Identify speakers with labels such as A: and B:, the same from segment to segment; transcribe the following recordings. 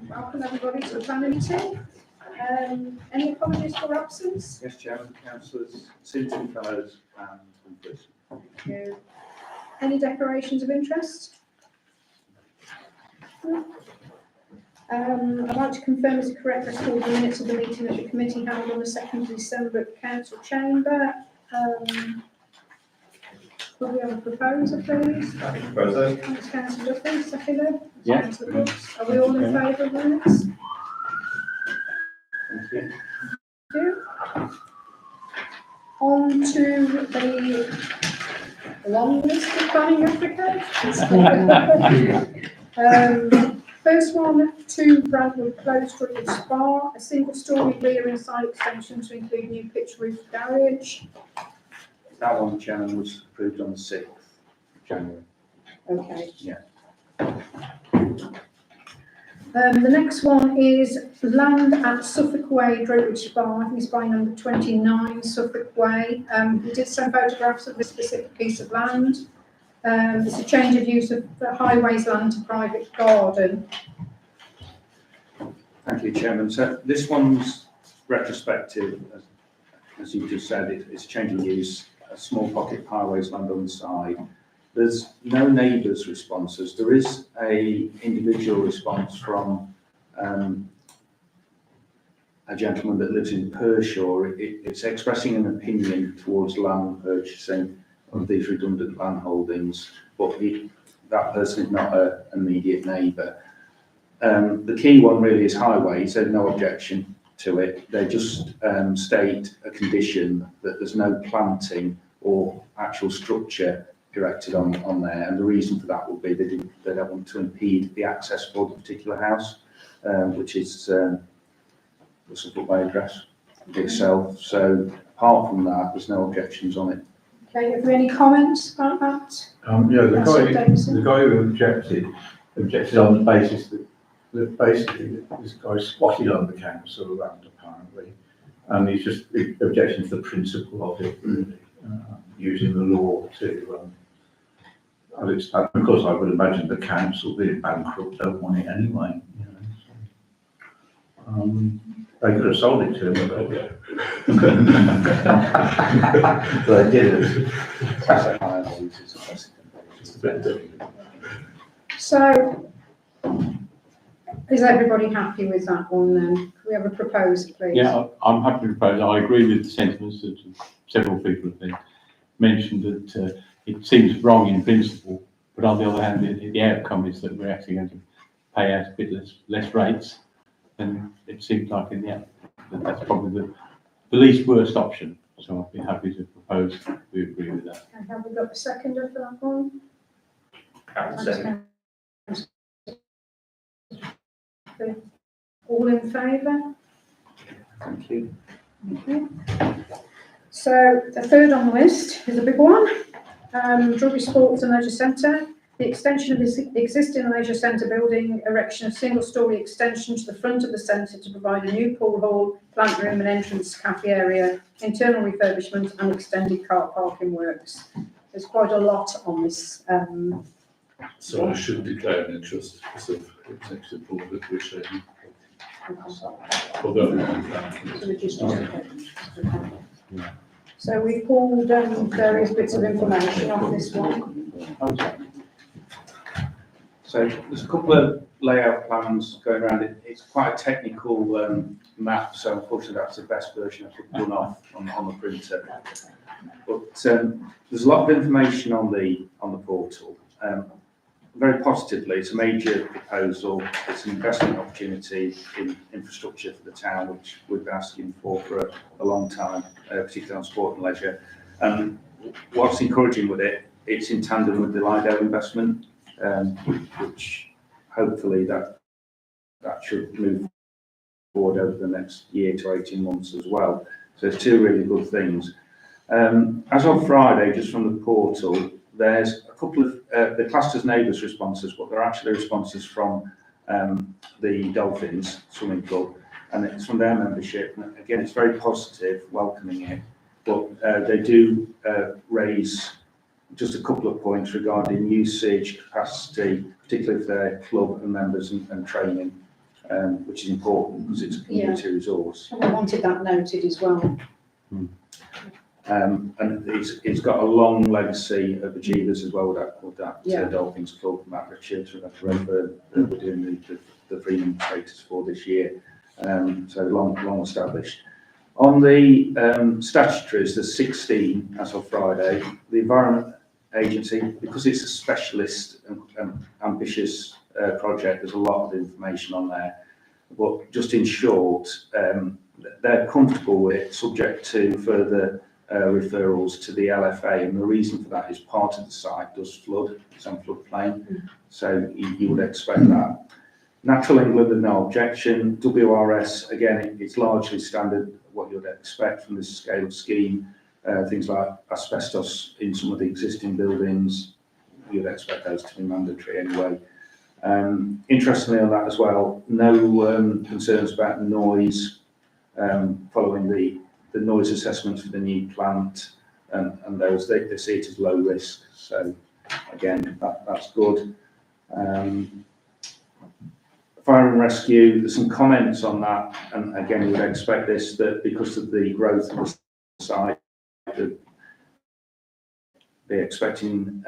A: Welcome everybody to the planning meeting. Any apologies for absence?
B: Yes, Chairman, councillors Simpson, Fellows and Humphries.
A: Thank you. Any declarations of interest? I'd like to confirm as a correct record the minutes of the meeting of the committee held on the 2nd of December at the council chamber. Will we have a proposer, please?
B: Proposer.
A: Thanks, Councillor Duffy. Seconder?
B: Yeah.
A: Councillor Brooks. Are we all in favour of the minutes?
B: Thank you.
A: Thank you. On to the long list of planning applications. First one, 2 Brantwood Close, Druid Spa, a single-storey rear and side extension to include new pitch roof garage.
B: That one, Chairman, was approved on the 6th of January.
A: Okay.
B: Yeah.
A: The next one is land at Suffolk Way, Droitwich Spa. I think it's by number 29, Suffolk Way. We did send photographs of this specific piece of land. It's a change of use of the highways land to private garden.
B: Thank you, Chairman. So this one's retrospective, as you just said, it's changing use, a small pocket highways land on the side. There's no neighbours' responses. There is a individual response from a gentleman that lives in Pershore. It's expressing an opinion towards land purchasing of these redundant land holdings, but that person is not an immediate neighbour. The key one really is highways. There's no objection to it. They just state a condition that there's no planting or actual structure erected on there, and the reason for that would be they don't want to impede the access for the particular house, which is the Suffolk Way address itself. So apart from that, there's no objections on it.
A: Okay, have we any comments about that?
C: Yeah, the guy who objected on the basis that basically this guy squatted on the council land apparently, and he's just objecting to the principle of it, really, using the law to. Of course, I would imagine the council being bankrupt don't want it anyway. You know, so, they could have sold it to him, but they didn't.
A: So, is everybody happy with that one then? Can we have a proposal, please?
D: Yeah, I'm happy to propose. I agree with the sentiments that several people have mentioned, that it seems wrong in principle, but on the other hand, the outcome is that we're actually going to pay out a bit less rates, and it seems like in the end that's probably the least worst option. So I'd be happy to propose we agree with that.
A: And have we got a seconder for that one?
B: Second.
A: All in favour?
B: Thank you.
A: Okay. So the third on the list is a big one. Drury Sports and Leisure Centre. The extension of this existing leisure centre building, erection of single-storey extension to the front of the centre to provide a new pool hall, plant room and entrance cafe area, internal refurbishment and extended car parking works. There's quite a lot on this.
E: So I should declare an interest because of executive board that we're sharing.
A: So we pulled various bits of information off this one.
B: Okay. So there's a couple of layout plans going around. It's quite a technical map, so unfortunately that's the best version I could run off on the printer. But there's a lot of information on the portal. Very positively, it's a major proposal. It's an investment opportunity in infrastructure for the town, which we've been asking for a long time, particularly on sport and leisure. What's encouraging with it, it's in tandem with the Lido investment, which hopefully that should move forward over the next year to 18 months as well. So it's two really good things. As of Friday, just from the portal, there's a couple of the classed as neighbours responses, but they're actually responses from the Dolphins Swimming Club, and it's from their membership. And again, it's very positive, welcoming it, but they do raise just a couple of points regarding usage, capacity, particularly for their club and members and training. which is important because it's a community resource.
A: I wanted that noted as well.
B: And it's got a long legacy of achievers as well, that
A: Yeah.
B: Dolphins Club, Matt Richards, Rebecca Redfern, that we're doing the freedom status for this year. So long established. On the statutories, there's 16 as of Friday. The Environment Agency, because it's a specialist and ambitious project, there's a lot of information on there. But just in short, they're comfortable with, subject to further referrals to the LFA, and the reason for that is part of the site does flood, it's on floodplain, so you would expect that. Natural England had no objection. WRS, again, it's largely standard what you'd expect from this scale of scheme. Things like asbestos in some of the existing buildings, you'd expect those to be mandatory anyway. Interestingly on that as well, no concerns about noise following the noise assessments for the new plant, and those they see it as low risk. So again, that's good. Fire and rescue, there's some comments on that, and again, you would expect this, that because of the growth of the site, they're expecting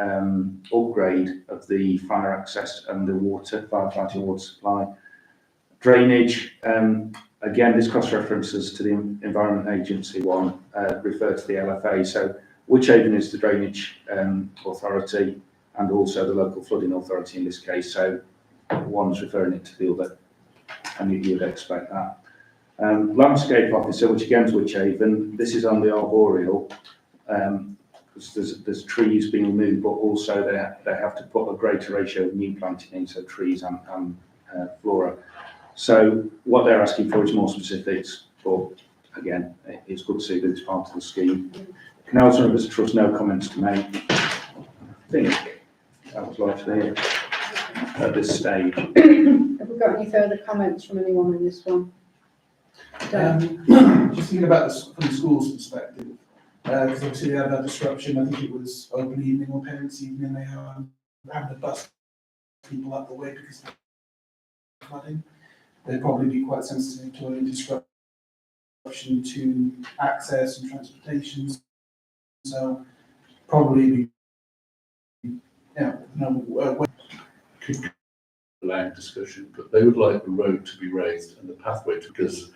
B: upgrade of the fire access and the firefighting water supply. Drainage, again, this cross-references to the Environment Agency one, refer to the LFA. So Wychavon is the drainage authority, and also the local flooding authority in this case. So one's referring it to the other, and you'd expect that. Landscape officer, which again is Wychavon, this is on the arboreal, because there's trees being removed, but also they have to put a greater ratio of new planting in, so trees and flora. So what they're asking for is more specifics, but again, it's good to see that it's part of the scheme. Canals and Rivers Trust, no comments to make. I think that was largely it at this stage.
A: Have we got any further comments from anyone in this one?
F: Just thinking about this from the school's perspective, because obviously they had that disruption. I think it was open evening or parents' evening. They having to bus people up the way because of the flooding. They'd probably be quite sensitive to any disruption to access and transportation. So probably,
E: Allowing discussion, but they would like the road to be raised and the pathway to, because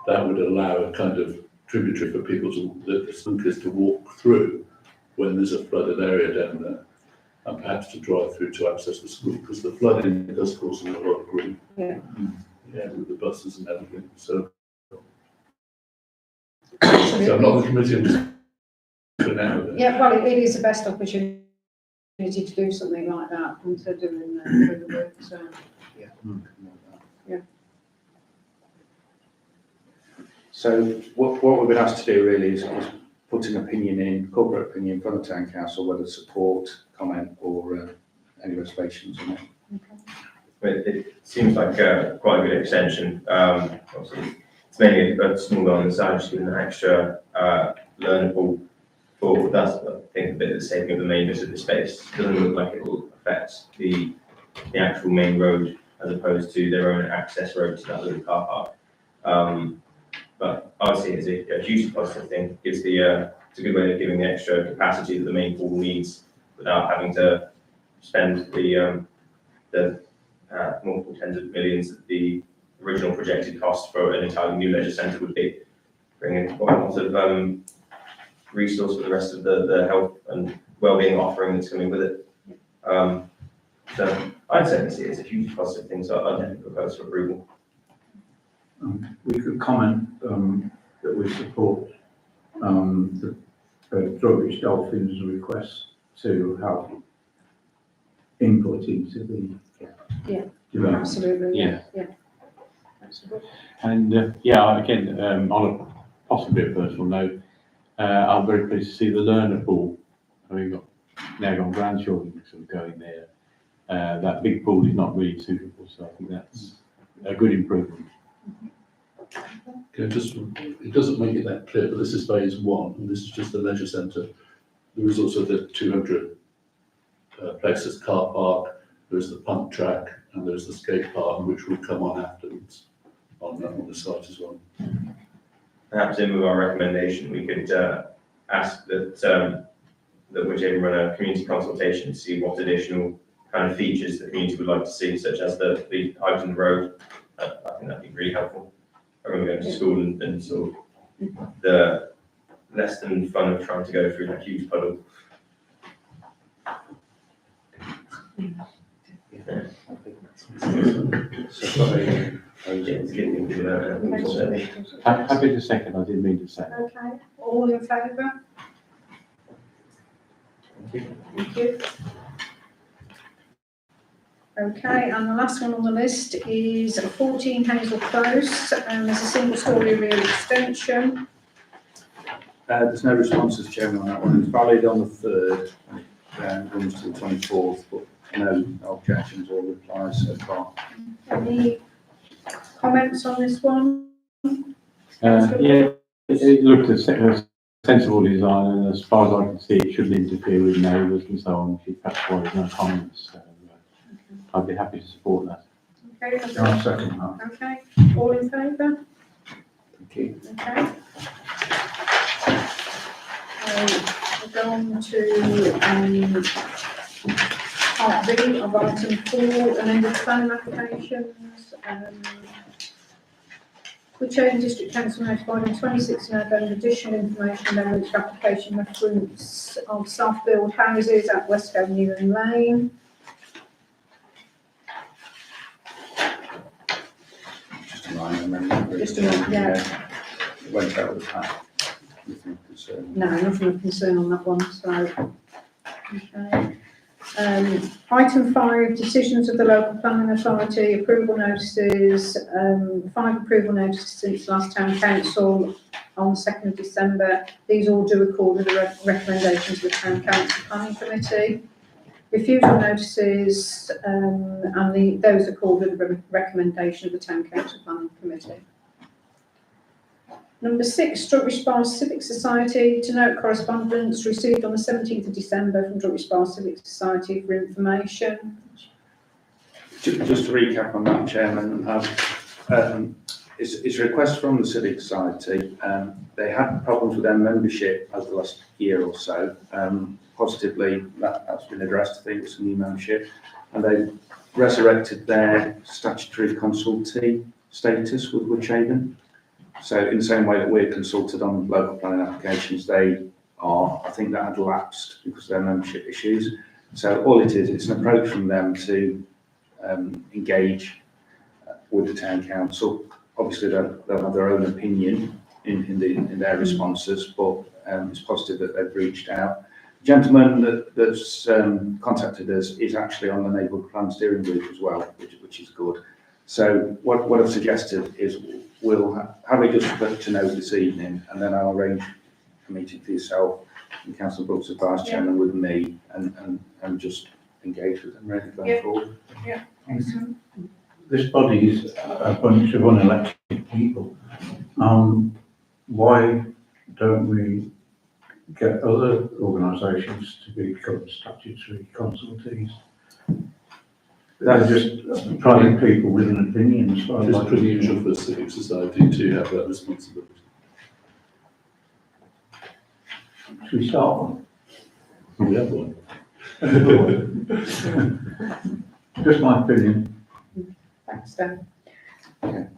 E: that would allow a kind of tributary for people the snookers to walk through when there's a flooded area down there, and perhaps to drive through to access the school, because the flooding does cause a lot of grief. Yeah, with the buses and everything. So I'm not the committee on just for now.
A: Yeah, well, it is the best opportunity to do something like that instead of doing the work. So. Yeah.
B: So what we've been asked to do really is put an opinion in, corporate opinion from the town council, whether support, comment, or any reservations on it.
G: It seems like quite a good extension. Obviously, it's mainly a small one on the side, just giving an extra learnable for that's I think a bit of the saving of the main bit of the space. It doesn't look like it will affect the actual main road as opposed to their own access road to that little car park. But obviously it's a hugely positive thing. It's a good way of giving the extra capacity that the main pool needs without having to spend the multiple tens of millions that the original projected cost for an entirely new leisure centre would be, bringing quite a lot of resource for the rest of the health and wellbeing offering that's coming with it. So I'd certainly see it as a hugely positive thing, so I'd definitely propose for approval.
C: We could comment that we support the Droitwich Dolphins' request to have input into the development.
A: Absolutely.
D: Yeah.
A: Absolutely.
D: And again, on a possibly a personal note, I'm very pleased to see the learner pool. We've now got grandchildren sort of going there. That big pool is not really suitable, so I think that's a good improvement.
E: Okay, it doesn't make it that clear, but this is phase one, and this is just the leisure centre. There is also the 200 places car park, there's the pump track, and there's the skate park, which will come on after. on the site as well.
G: Perhaps in with our recommendation, we could ask that that Whithaven run a community consultation to see what additional kind of features the community would like to see, such as the Highton Road. I think that'd be really helpful. I remember going to school and sort of the less than fun of trying to go through that huge puddle. It's getting into that, unfortunately.
D: Happy to second, I didn't mean to say.
A: Okay, all in favour? Thank you. Okay, and the last one on the list is 14 Hazel Close, there's a single story rear extension.
B: There's no responses, Chairman, on that one. It's valid on the 3rd, and runs to the 24th, but no objections or replies so far.
A: Any comments on this one?
D: Yeah, it looked a sensible design, and as far as I can see, it shouldn't interfere with neighbours and so on. That's why there's no comments. So, I'd be happy to support that.
A: Okay,
C: I'll second that.
A: okay, all in favour?
B: Thank you.
A: Okay. We'll go on to part B of item 4, amended planning applications. Whithaven District Council notified on 26 November additional information on which application reference of self-build houses at West Avenue and Lane.
B: Just a minor amendment.
A: Just a minor, yeah.
B: It went out of the pack. Nothing concerning.
A: No, nothing of concern on that one, so. Okay. Item 5, decisions of the local planning authority, approval notices, 5 approval notices since last town council on 2nd of December. These all do accord with the recommendations of the town council planning committee. Refusal notices, and those accord with the recommendation of the town council planning committee. Number 6, Drugby Spa Civic Society, to note correspondence received on the 17th of December from Drugby Spa Civic Society for information.
B: Just to recap on that, Chairman, it's a request from the Civic Society. They had problems with their membership over the last year or so. Positively, that's been addressed, I think, with some new membership. And they resurrected their statutory consultee status with Whithaven. So in the same way that we're consulted on local planning applications, they are. I think that had lapsed because of their membership issues. So all it is, it's an approach from them to engage with the town council. Obviously, they'll have their own opinion in their responses, but it's positive that they've reached out. The gentleman that's contacted us is actually on the neighbourhood plan steering group as well, which is good. So what I've suggested is we'll have it just put to note this evening, and then I'll arrange a meeting for yourself and Councillor Brooks as Vice Chairman with me, and just engage with them really going forward.
A: Yeah, excellent.
C: This body is a bunch of unelected people. Why don't we get other organisations to become statutory consultees? They're just private people with an opinion. So
E: It's pretty usual for a civic society to have that responsibility.
C: Should we start one?
E: We have one.
C: Just my opinion.
A: Thanks, Dan.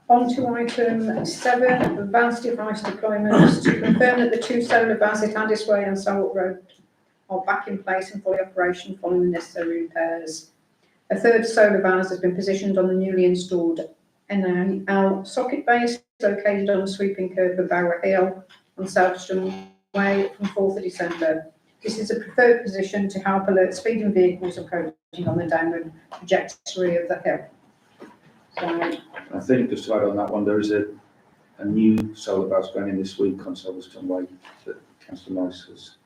A: On to item 7, advanced device deployments, to confirm that the 2 solar bars at Addis Way and Salt Road are back in place and fully operational following the necessary repairs. A 3rd solar vase has been positioned on the newly installed NAL socket base located on the sweeping curve of Bower Hill on Southstone Way from 4th of December. This is a preferred position to help alert speeding vehicles approaching on the downward trajectory of the hill. So,
B: I think just to add on that one, there is a new solar bus going in this week on Silverstone Way that Councillor Nice has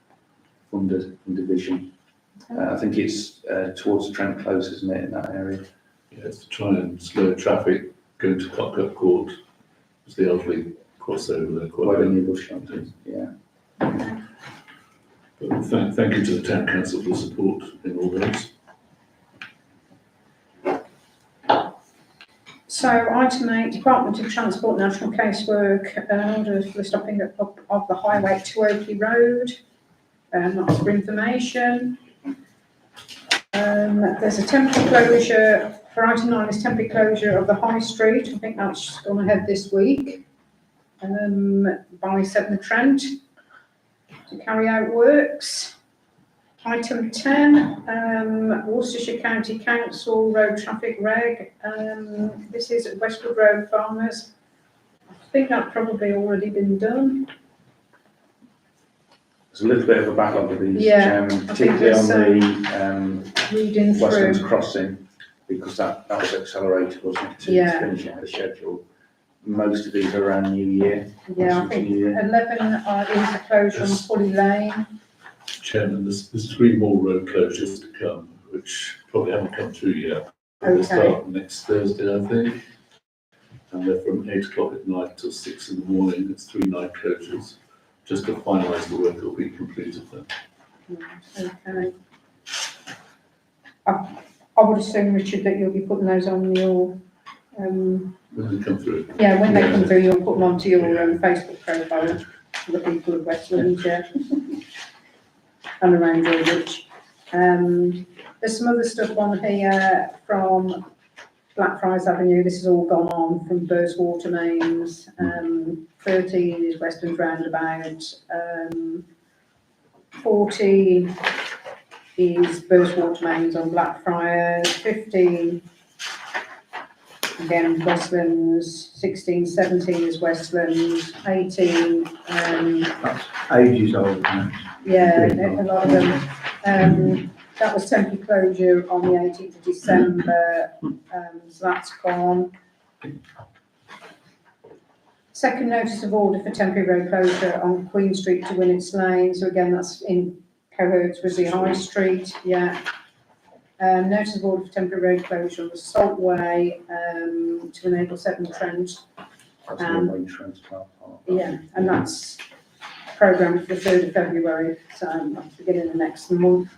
B: funded in division. I think it's towards Trent Close, isn't it, in that area?
E: Yeah, it's to try and slow traffic going to Cock Court as the elderly cross over there quite
B: Why
E: a
B: the
E: bit.
B: new bus shelters, yeah.
E: But thank you to the town council for the support in all those.
A: So item 8, Department of Transport National Casework, order for the stopping up of the highway to Oakley Road. That's for information. There's a temporary closure, for item 9 is temporary closure of the High Street. I think that's gone ahead this week, by Severn Trent to carry out works. Item 10, Worcestershire County Council Road Traffic Reg. This is at Westwood Road Farmers. I think that's probably already been done.
B: There's a little bit of a backlog of these,
A: Yeah,
B: Chairman,
A: I think
B: particularly on the
A: Reading
B: Westlands
A: through.
B: Crossing, because that was accelerated, wasn't it, to
A: Yeah.
B: finish ahead of schedule. Most of these are around New Year.
A: Yeah, I think 11 is the closure on Fully Lane.
E: Chairman, there's 3 more road closures to come, which probably haven't come through yet. They'll
A: Okay.
E: start next Thursday, I think. And they're from 8 o'clock at night till 6 in the morning. It's 3 night closures, just to finalise the work that will be completed then.
A: Okay. I would assume, Richard, that you'll be putting those on your,
E: When they come through.
A: yeah, when they
E: Yeah.
A: come through, you'll put them onto your Facebook profile for the people of Westlands, yeah. And around Woolwich. There's some other stuff on here from Blackfriars Avenue. This has all gone on from Burstwater Mains. 13 is Westlands Roundabout. 14 is Burstwater Mains on Blackfriars. 15 again Westlands. 16, 17 is Westlands. 18
C: That's ages old now.
A: yeah, a lot of them. That was temporary closure on the 18th of December, so that's gone. Second notice of order for temporary road closure on Queen Street to Winnets Lane, so again, that's in cohorts with the High Street, yeah. Notice of order for temporary road closure on the Salt Way, to enable Severn Trent,
B: That's the main Trent car park.
A: yeah, and that's programmed for the 3rd of February, so that's beginning of next month.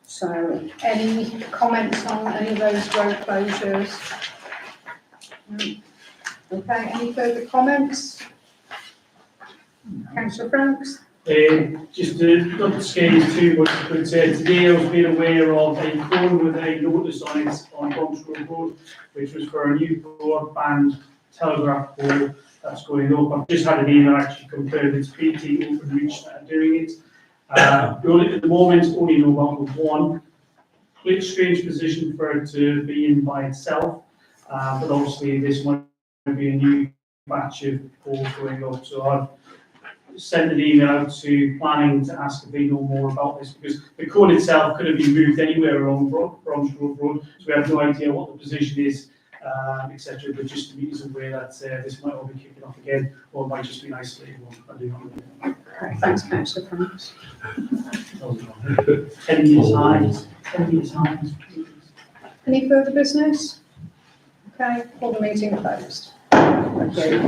A: So, any comments on any of those road closures? Okay, any further comments? Councillor Franks?
H: Just to not scare you too much, but today I was made aware of a cone with a notice on it on Bromsgrove Road, which was for a new broadband telegraph pole that's going up. I've just had an email actually confirmed it's BT Openreach that are doing it. At the moment, only know about the one. Quite strange position for it to be in by itself, but obviously this might be a new batch of poles going up. So I've sent an email out to planning to ask if they know more about this, because the code itself could have been moved anywhere along Bromsgrove Road, so we have no idea what the position is, etc. But just to be aware that this might all be kicking off again, or it might just be an isolated one. I do not know.
A: Okay, thanks, Councillor Franks.
H: 10 years high. 10 years high.
A: Any further business? Okay, call the meeting closed. Thank you.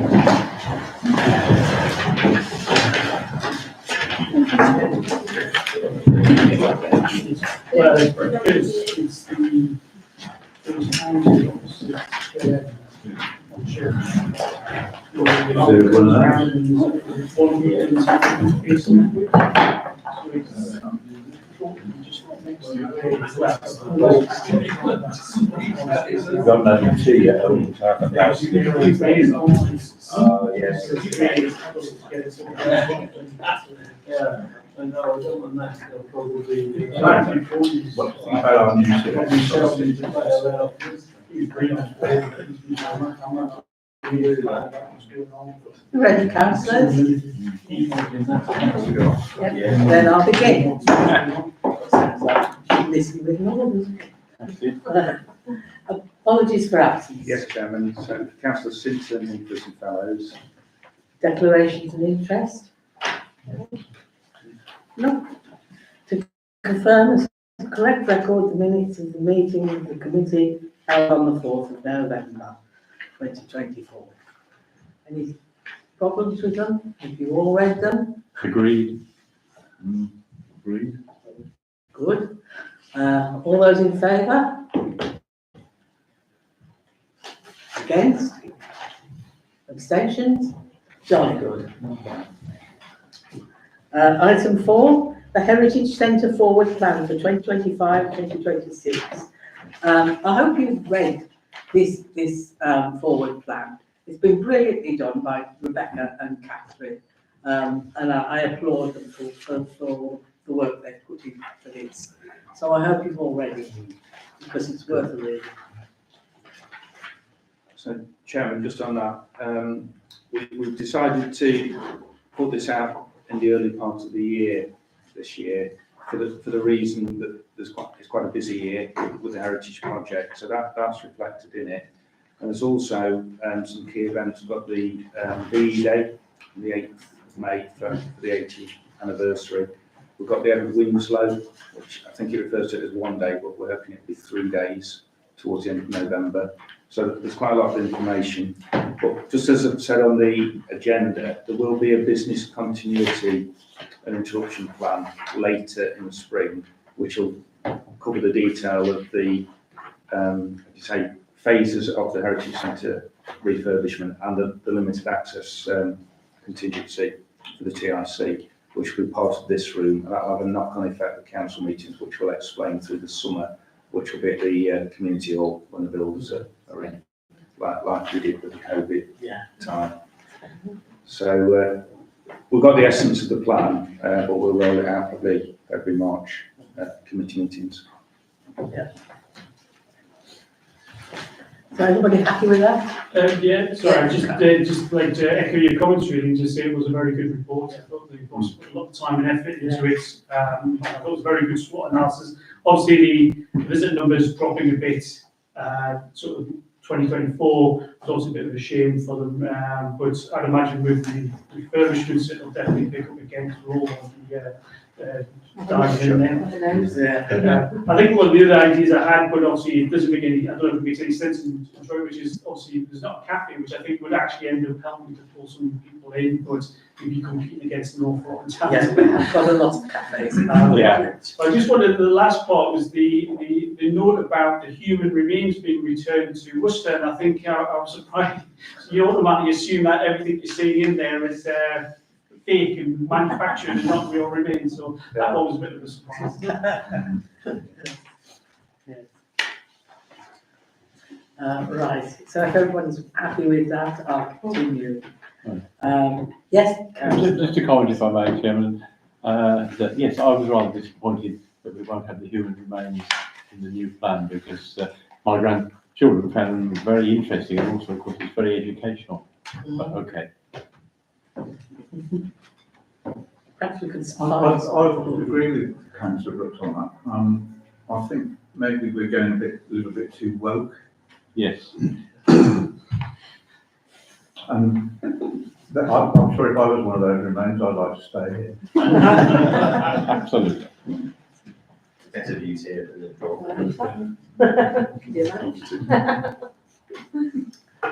H: Well, it's the,
C: You've got nothing to see yet, haven't you? Oh, yes.
H: Yeah, I know, I don't want that, they'll probably.
C: What, you've had our new
I: Ready, councillors? Then I'll begin. Listen with orders. Apologies for absence.
B: Yes, Chairman, so Councillor Simpson, Nicholas and Fellows.
I: Declarations of interest? No. To confirm the correct record, the minutes of the meeting of the committee held on the 4th of November 2024. Any problems with them? Have you all read them?
D: Agreed.
E: Agreed.
I: Good. All those in favour? Against? Abstentions? Jolly good. Item 4, the Heritage Centre Forward Plan for 2025-2026. I hope you've read this forward plan. It's been brilliantly done by Rebecca and Catherine, and I applaud them for the work they've put in for this. So I hope you've all read it, because it's worth a read.
B: So, Chairman, just on that, we've decided to put this out in the early part of the year this year for the reason that it's quite a busy year with the Heritage Project, so that's reflected in it. And there's also some key events. We've got the VE Day, on the 8th of May for the 80th anniversary. We've got the end of Winslow, which I think it refers to it as 1 day, but we're hoping it'll be 3 days towards the end of November. So there's quite a lot of information. But just as I've said on the agenda, there will be a business continuity and interruption plan later in the spring, which will cover the detail of the, phases of the Heritage Centre refurbishment and the limited access contingency for the TIC, which will be part of this room. And that will have a knock-on effect at council meetings, which we'll explain through the summer, which will be at the community hall when the builders are in, like we did with the COVID time. So we've got the essence of the plan, but we'll roll it out probably February, March committee meetings.
I: Yeah. So everybody happy with that?
H: Yeah, sorry, I'd just like to echo your comments really and just say it was a very good report. I thought they put a lot of time and effort into it. I thought it was a very good SWOT analysis. Obviously, the visit numbers dropping a bit, sort of 2024 was also a bit of a shame for them, but I'd imagine with the refurbishments it'll definitely pick up again because we're all going to be diving in there. I think one of the other ideas I had, but obviously it doesn't make any, I don't know if it makes any sense in Detroit, which is obviously there's not a cafe, which I think would actually end up helping to pull some people in, but we'd be competing against North Rock and Town.
I: Yes, we have got a lot of cafes.
D: Yeah.
H: I just wanted, the last part was the note about the human remains being returned to Worcester, and I think I was surprised. You automatically assume that everything you're seeing in there is fake and manufactured and not real remains, so that one was a bit of a surprise.
I: Right, so if everyone's happy with that, I'll continue. Yes, Karen?
D: Just a comment, if I may, Chairman, that yes, I was rather disappointed that we won't have the human remains in the new plan, because my grandchildren found them very interesting, and also, of course, it's very educational. But okay.
I: Perhaps we can
C: I
I: start.
C: agree with Councillor Brooks on that. I think maybe we're going a little bit too woke.
D: Yes.
C: And I'm sure if I was one of those remains, I'd like to stay here.
D: Absolutely.
G: Better views here than the drop.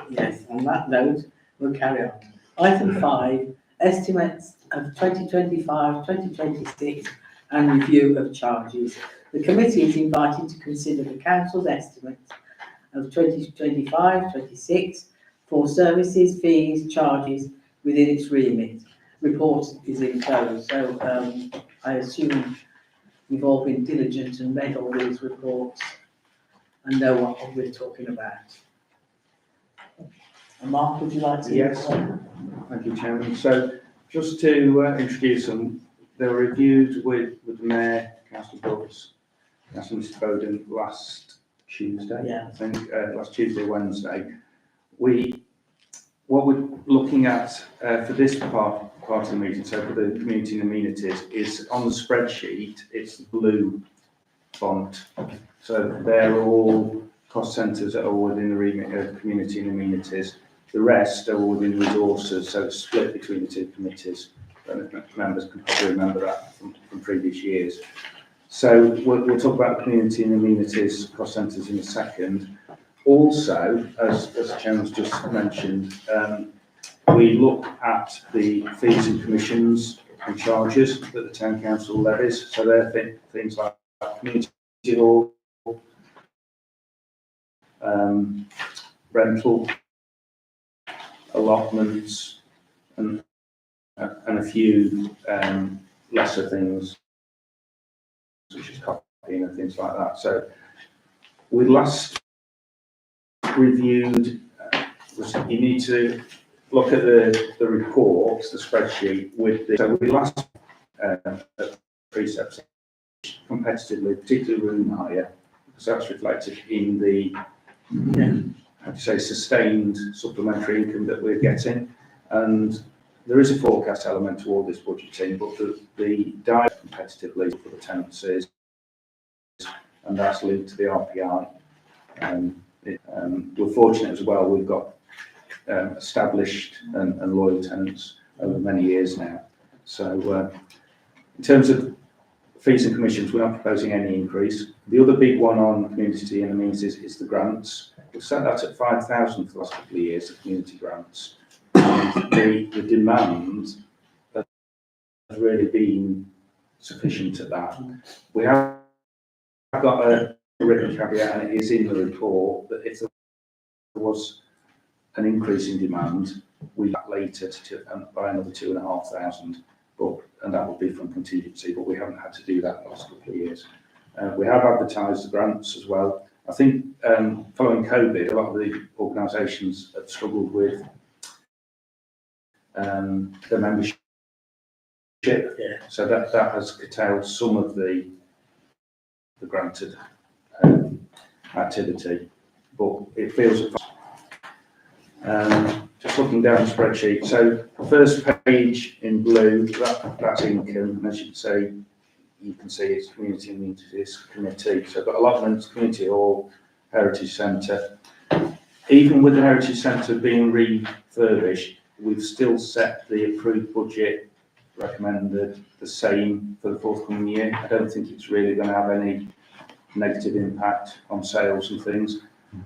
I: Yes, on that note, we'll carry on. Item 5, estimates of 2025-2026 and review of charges. The committee is invited to consider the council's estimates of 2025-26 for services, fees, charges within its remit. Report is enclosed, so I assume we've all been diligent and read all these reports and know what we're talking about. And Mark, would you like to?
B: Yes, thank you, Chairman. So just to introduce them, they were reviewed with the Mayor, Councillor Brooks, Councillor Mr Bowden last Tuesday, I think, last Tuesday, Wednesday. What we're looking at for this part of the meeting, so for the community and amenities, is on the spreadsheet, it's the blue font. So they're all cost centres that are within the remit of community and amenities. The rest are all within resources, so it's split between the two committees. Members can probably remember that from previous years. So we'll talk about community and amenities cost centres in a second. Also, as the Chairman's just mentioned, we look at the fees and commissions and charges that the Town Council levies. So they're things like community hall, rental allotments and a few lesser things, such as copying and things like that. So we last reviewed, you need to look at the reports, the spreadsheet with the, so we last precepts competitively, particularly room hire, because that's reflected in the, how do you say, sustained supplementary income that we're getting. And there is a forecast element toward this budgeting, but the dive competitively for the tenancies, and that's linked to the RPI. We're fortunate as well, we've got established and loyal tenants over many years now. So in terms of fees and commissions, we're not proposing any increase. The other big one on community and amenities is the grants. We've set that at 5,000 for the last couple of years, of community grants. The demand has really been sufficient at that. We have got a written caveat, and it is in the report, that if there was an increase in demand, we later to by another 2,500, and that would be from contingency, but we haven't had to do that in the last couple of years. We have advertised the grants as well. I think following COVID, a lot of the organisations have struggled with the membership, so that has curtailed some of the granted activity, but it feels just looking down the spreadsheet. So first page in blue, that's income, and as you can see it's community amenities committee. So I've got allotments, community hall, heritage centre. Even with the heritage centre being refurbished, we've still set the approved budget recommended the same for the forthcoming year. I don't think it's really going to have any negative impact on sales and things.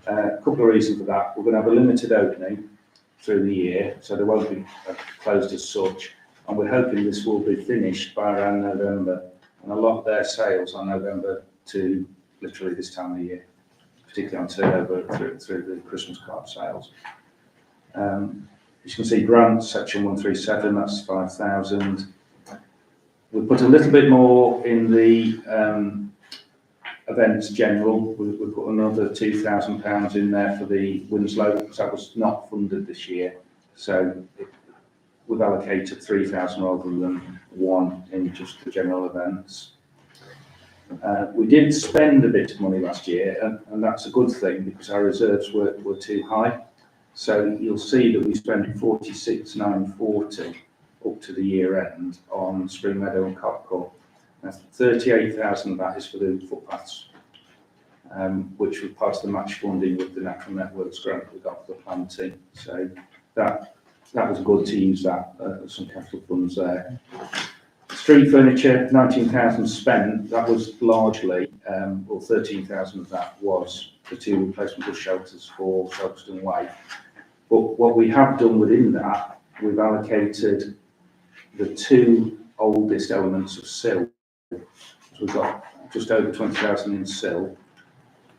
B: A couple of reasons for that. We're going to have a limited opening through the year, so they won't be closed as such, and we're hoping this will be finished by around November, and a lot of their sales are November to literally this time of the year, particularly on turnover through the Christmas card sales. You can see grants, section 137, that's 5,000. We put a little bit more in the events general. We put another £2,000 in there for the Winslow, because that was not funded this year. So we've allocated 3,000 rather than 1 in just the general events. We did spend a bit of money last year, and that's a good thing because our reserves were too high. So you'll see that we spent 46,940 up to the year end on Spring Meadow and Copcorn. 38,000 of that is for the footpaths, which was part of the match funding with the Natural Networks grant we got for the planting. So that was good to use that, some capital funds there. Street furniture, 19,000 spent. That was largely, 13,000 of that was the 2 replacement bus shelters for Shelterston Way. But what we have done within that, we've allocated the 2 oldest elements of sill. So we've got just over 20,000 in sill.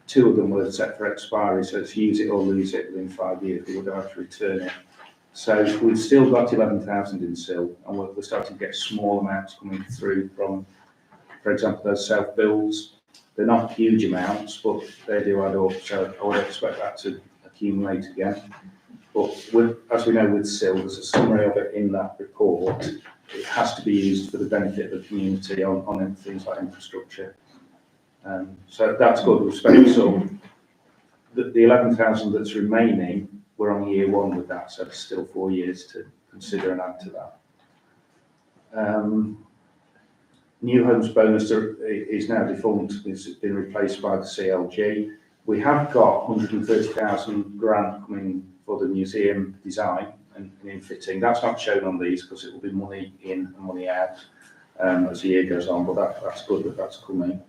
B: 2 of them were set for expiry, so it's use it or lose it within 5 years. We would have to return it. So we've still got 11,000 in sill, and we're starting to get small amounts coming through from, for example, those self-builds. They're not huge amounts, but they do add up, so I would expect that to accumulate again. But as we know with sill, there's a summary of it in that report. It has to be used for the benefit of the community on things like infrastructure. So that's good. We've spent some. The 11,000 that's remaining, we're on year 1 with that, so there's still 4 years to consider and add to that. New homes bonus is now defunct. It's been replaced by the CLG. We have got 130,000 grant coming for the museum design and in fitting. That's not shown on these because it will be money in and money out as the year goes on, but that's good that that's coming.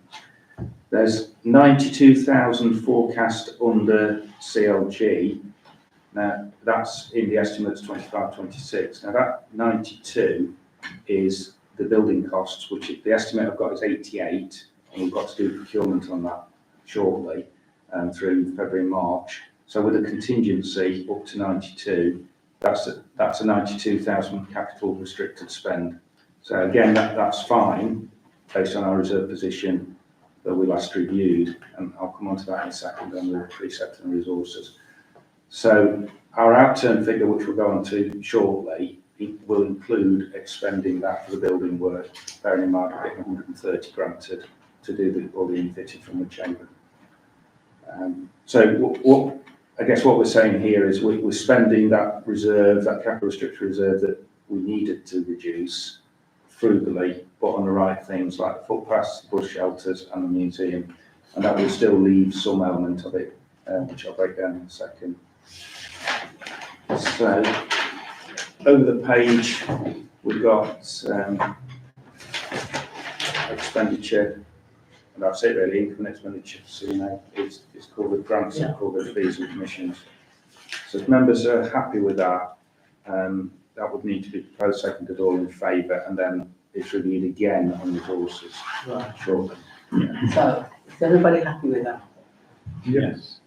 B: There's 92,000 forecast under CLG. Now, that's in the estimates 25-26. Now, that 92 is the building costs, which the estimate I've got is 88, and we've got to do procurement on that shortly through February and March. So with a contingency up to 92, that's a 92,000 capital restricted spend. So again, that's fine based on our reserve position that we last reviewed, and I'll come on to that in a second on the precept and resources. So our outturn figure, which we'll go on to shortly, it will include expending that for the building work, bearing in mind we're getting 130 granted to do all the infitting from the chamber. So I guess what we're saying here is we're spending that reserve, that capital restricted reserve that we needed to reduce frugally, but on the right things like the footpaths, the bush shelters and the museum, and that will still leave some element of it, which I'll break down in a second. So over the page we've got expenditure, and that's it really, income and expenditure, so you know, it's covered grants and covered fees and commissions. So if members are happy with that, that would need to be proposed, seconded, all in favour, and then it's reviewed again on resources.
I: Right.
B: Shortly.
I: So, is everybody happy with that?
D: Yes.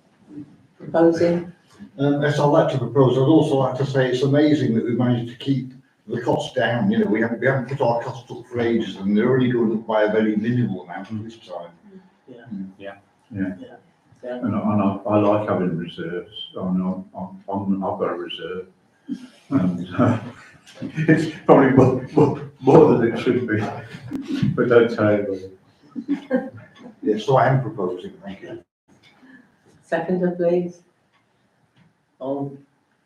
I: Proposing?
J: Yes, I'd like to propose, I'd also like to say it's amazing that we've managed to keep the costs down. You know, we haven't put our costs up for ages, and they're only going up by a very minimal amount this time.
C: And I like having reserves. I've got a reserve. And it's probably more than it should be, but don't tell anybody.
J: Yes, so I am proposing, thank you.
I: Seconder, please. Oh,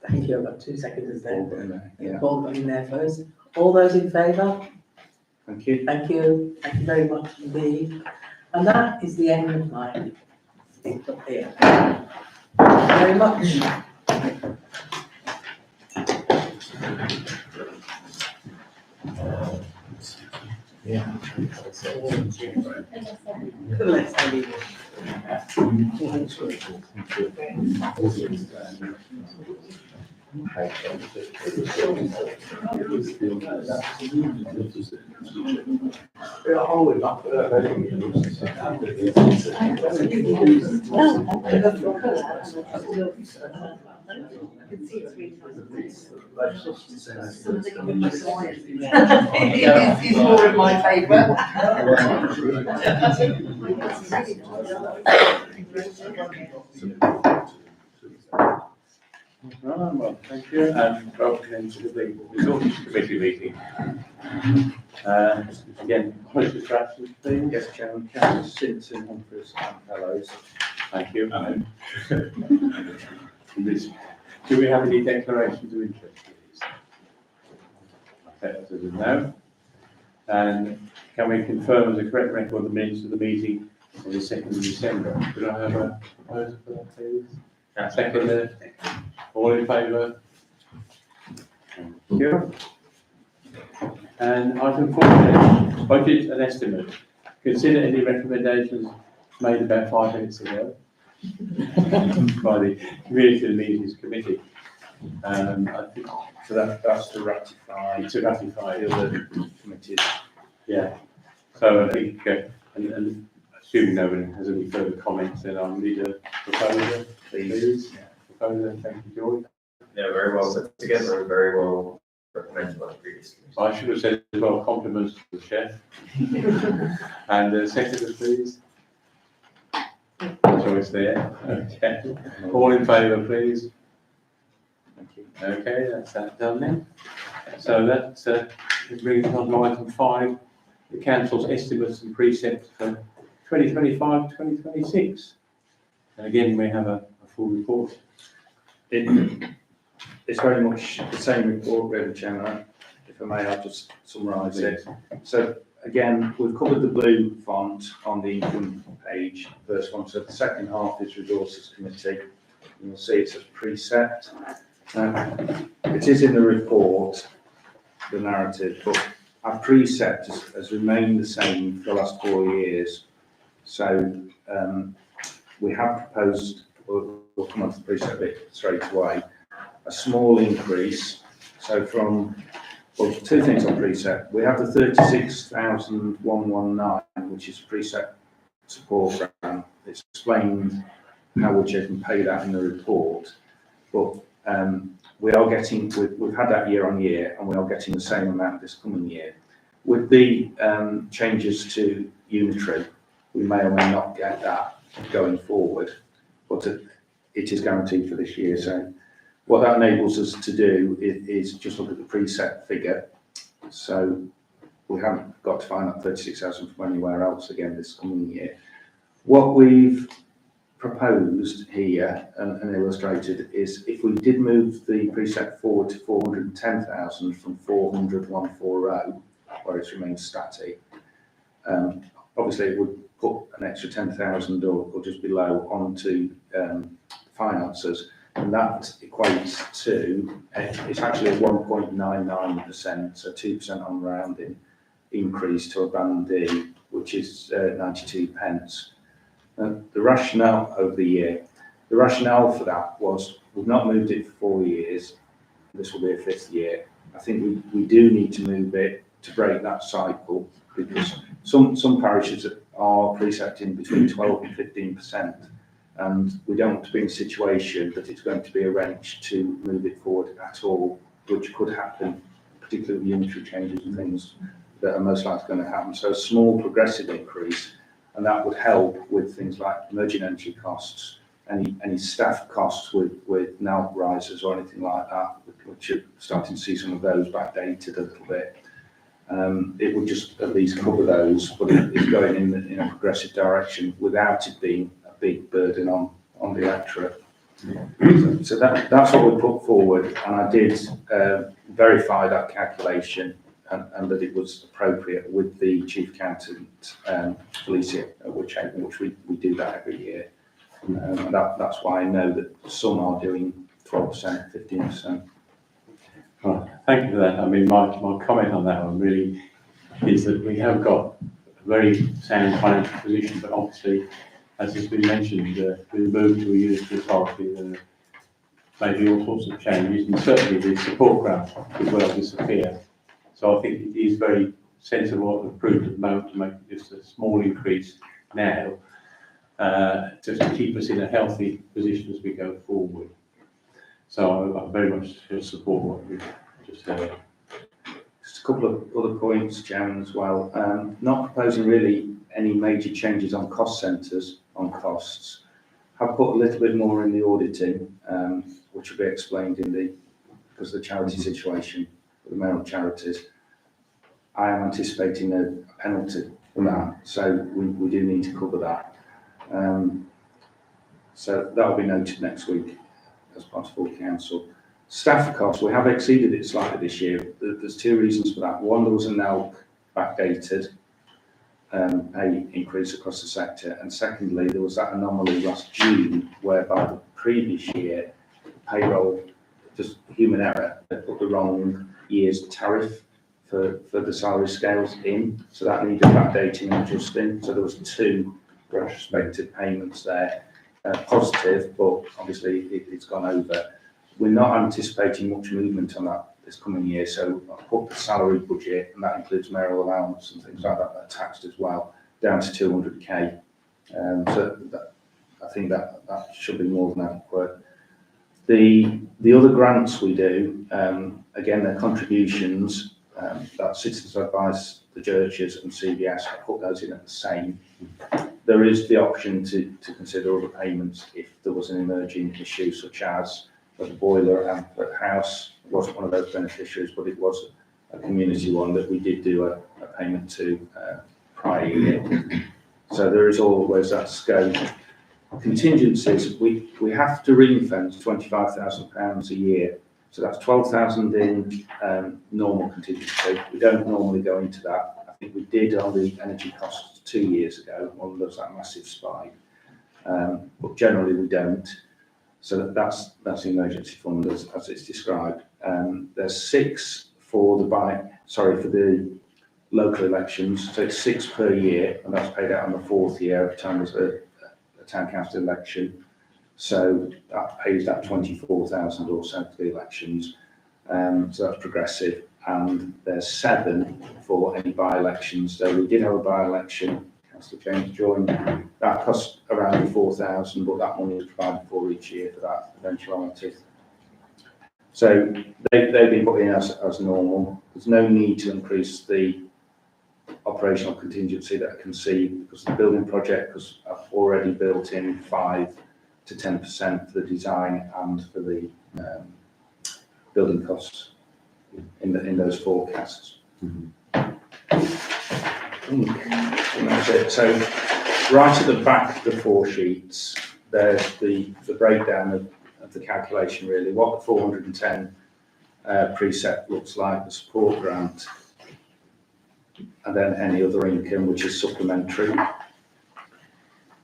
I: thank you, I've got 2 seconders there.
B: Yeah.
I: Paul got in there first. All those in favour?
B: Thank you.
I: Thank you very much indeed. And that is the end of my speech up here. Thank you very much. Let's leave it.
K: He's more in my favour.
D: Well, thank you, and welcome into the resources committee meeting. Again, host attractions, please.
B: Yes, Chairman, Councillor Simpson, Humphreys and Fellows.
D: Thank you. Do we have any declarations of interest, please? That is a no. And can we confirm as a correct record the minutes of the meeting on the 2nd of December? Could I have a proposal for that, please? Second, all in favour? Thank you. And item 4, budget and estimate. Consider any recommendations made about 5 minutes ago by the Community and Meetings Committee. I think,
B: So that's to ratify.
D: it's ratified.
B: The other committees.
D: Yeah. So I think, and assuming nobody has any further comments, then I'll need a proposer, please. Proposer, thank you, George.
G: Yeah, very well put together and very well recommended by the previous committee.
D: I should have said as well, compliments to the chef. And seconders, please. Choice there. Okay. All in favour, please.
B: Thank you.
D: Okay, that's that done then. So that brings us on to item 5, the council's estimates and precepts for 2025-2026. And again, we have a full report.
B: It's very much the same report, really, Chairman. If I may, I'll just summarise it. So again, we've covered the blue font on the income page, first one. So the second half is resources committee. You'll see it's a precept. It is in the report, the narrative, but our precept has remained the same for the last 4 years. So we have proposed, we'll come on to the precept bit straight away, a small increase. So from, well, 2 things on precept. We have the 36,119, which is precept support grant. It's explained how we can pay that in the report. But we are getting, we've had that year on year, and we are getting the same amount this coming year. With the changes to unitary, we may or may not get that going forward, but it is guaranteed for this year. So what that enables us to do is just look at the preset figure. So we haven't got to find that 36,000 from anywhere else again this coming year. What we've proposed here and illustrated is if we did move the preset forward to 410,000 from 400,140, where it's remained static, obviously it would put an extra 10,000 or just below onto finances, and that equates to, it's actually a 1.99%, so 2% on rounding increase to a band D, which is 92 pence. The rationale over the year, the rationale for that was we've not moved it for 4 years. This will be a 5th year. I think we do need to move it to break that cycle, because some parishes are precepting between 12 and 15%, and we don't want to be in a situation that it's going to be a wrench to move it forward at all, which could happen, particularly with unitary changes and things that are most likely going to happen. So a small progressive increase, and that would help with things like emerging energy costs, any staff costs with NALP rises or anything like that, which you're starting to see some of those backdated a little bit. It would just at least cover those, but it's going in a progressive direction without it being a big burden on the electorate. So that's what we put forward, and I did verify that calculation and that it was appropriate with the chief accountant, Felicia, which we do that every year. And that's why I know that some are doing 12%, 15%.
D: Right, thank you for that. I mean, my comment on that one really is that we have got a very sound financial position, but obviously, as has been mentioned, we moved to a unitary authority, maybe all sorts of changes, and certainly the support grant could well disappear. So I think it is very sensible and prudent at the moment to make just a small increase now, just to keep us in a healthy position as we go forward. So I very much support what we've just heard.
B: Just a couple of other points, Chairman, as well. Not proposing really any major changes on cost centres, on costs. I've put a little bit more in the auditing, which will be explained because of the charity situation, the mayoral charities. I am anticipating a penalty for that, so we do need to cover that. So that will be noted next week as part of full council. Staff costs, we have exceeded it slightly this year. There's 2 reasons for that. One, there was a NALP backdated pay increase across the sector, and secondly, there was that anomaly last June whereby the previous year payroll, just human error, they put the wrong year's tariff for the salary scales in, so that needed backdating and adjusting. So there was 2 retrospective payments there. Positive, but obviously it's gone over. We're not anticipating much movement on that this coming year, so I've put the salary budget, and that includes mayoral allowance and things like that are taxed as well, down to 200k. So I think that should be more than adequate. The other grants we do, again, they're contributions, that Citizens Advice, the churches and CBS, I put those in at the same. There is the option to consider other payments if there was an emerging issue, such as the boiler at Amplet House wasn't one of those beneficiaries, but it was a community one that we did do a payment to prior year. So there is always that scope. Contingencies, we have to ring-fence £25,000 a year. So that's 12,000 in normal contingency. We don't normally go into that. I think we did on the energy costs 2 years ago when there was that massive spike. But generally we don't. So that's the emergency fund as it's described. There's 6 for the local elections. So it's 6 per year, and that's paid out on the 4th year every time there's a town council election. So that pays that 24,000 or so for the elections. So that's progressive. And there's 7 for any by-elections. So we did have a by-election. Councillor James joined. That cost around 4,000, but that money is provided for each year for that eventuality. So they've been put in as normal. There's no need to increase the operational contingency that I can see because the building project, because I've already built in 5 to 10% for the design and for the building costs in those forecasts. I think that's it. So right at the back of the 4 sheets, there's the breakdown of the calculation really, what the 410 precept looks like, the support grant, and then any other income which is supplementary.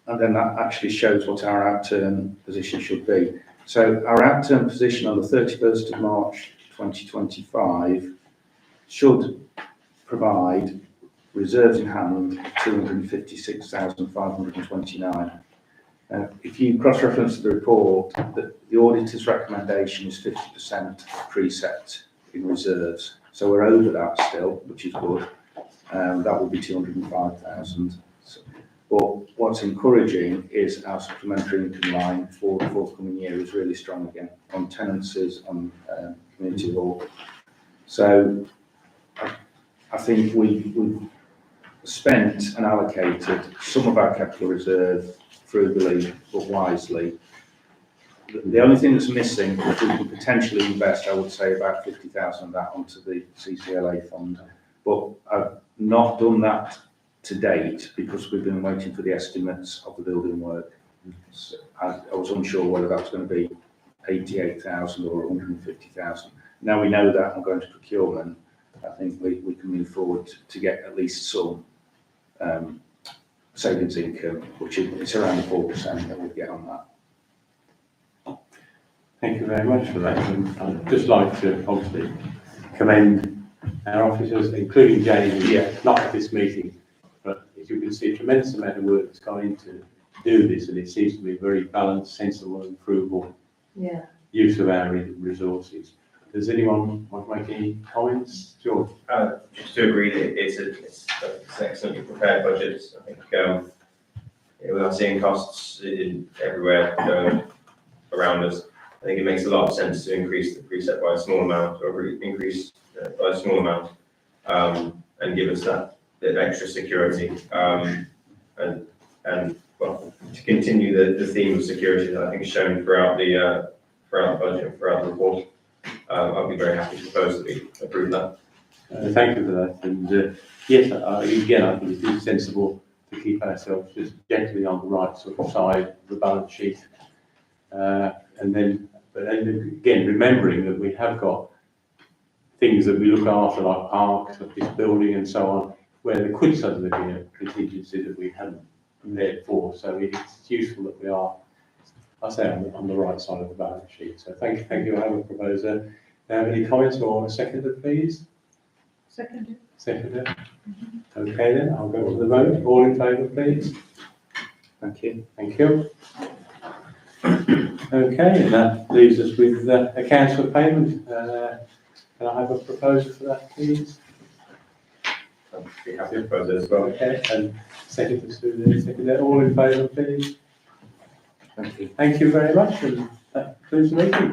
B: And then that actually shows what our outturn position should be. So our outturn position on the 31st of March 2025 should provide reserves in hand of 256,529. If you cross-reference the report, the auditor's recommendation is 50% precept in reserves. So we're over that still, which is good. That will be 205,000. But what's encouraging is our supplementary income line for the forthcoming year is really strong again on tenancies, on community law. So I think we've spent and allocated some of our capital reserve frugally but wisely. The only thing that's missing, if we could potentially invest, I would say about 50,000 of that onto the CCLA fund. But I've not done that to date because we've been waiting for the estimates of the building work. So I was unsure whether that was going to be 88,000 or 150,000. Now we know that and going to procurement, I think we can move forward to get at least some savings income, which is around 4% that we get on that.
D: Thank you very much for that. And I'd just like to obviously commend our officers, including Jamie, not at this meeting, but as you can see, a tremendous amount of work has gone into do this, and it seems to be a very balanced, sensible, and frugal use of our resources. Does anyone want to make any comments? George?
G: Just to agree that it's an excellently prepared budget. I think we are seeing costs everywhere going around us. I think it makes a lot of sense to increase the precept by a small amount, or increase by a small amount, and give us that bit of extra security. And well, to continue the theme of security that I think is shown throughout the budget and throughout the report. I'll be very happy to propose that we approve that.
D: Thank you for that. And yes, again, I think it is sensible to keep ourselves just gently on the right sort of side of the balance sheet. And then again, remembering that we have got things that we look after, like parks, like this building and so on, where there could suddenly be a contingency that we haven't prepared for. So it's useful that we are, I say, on the right side of the balance sheet. So thank you. I have a proposer. Any comments or a seconder, please? Seconder. Okay then, I'll go to the vote. All in favour, please.
B: Thank you.
D: Thank you. Okay, and that leaves us with accounts for payment. Can I have a proposal for that, please?
G: I'll be happy to propose it as well.
D: Okay, and seconder. All in favour, please.
B: Thank you.
D: Thank you very much, and that concludes the meeting.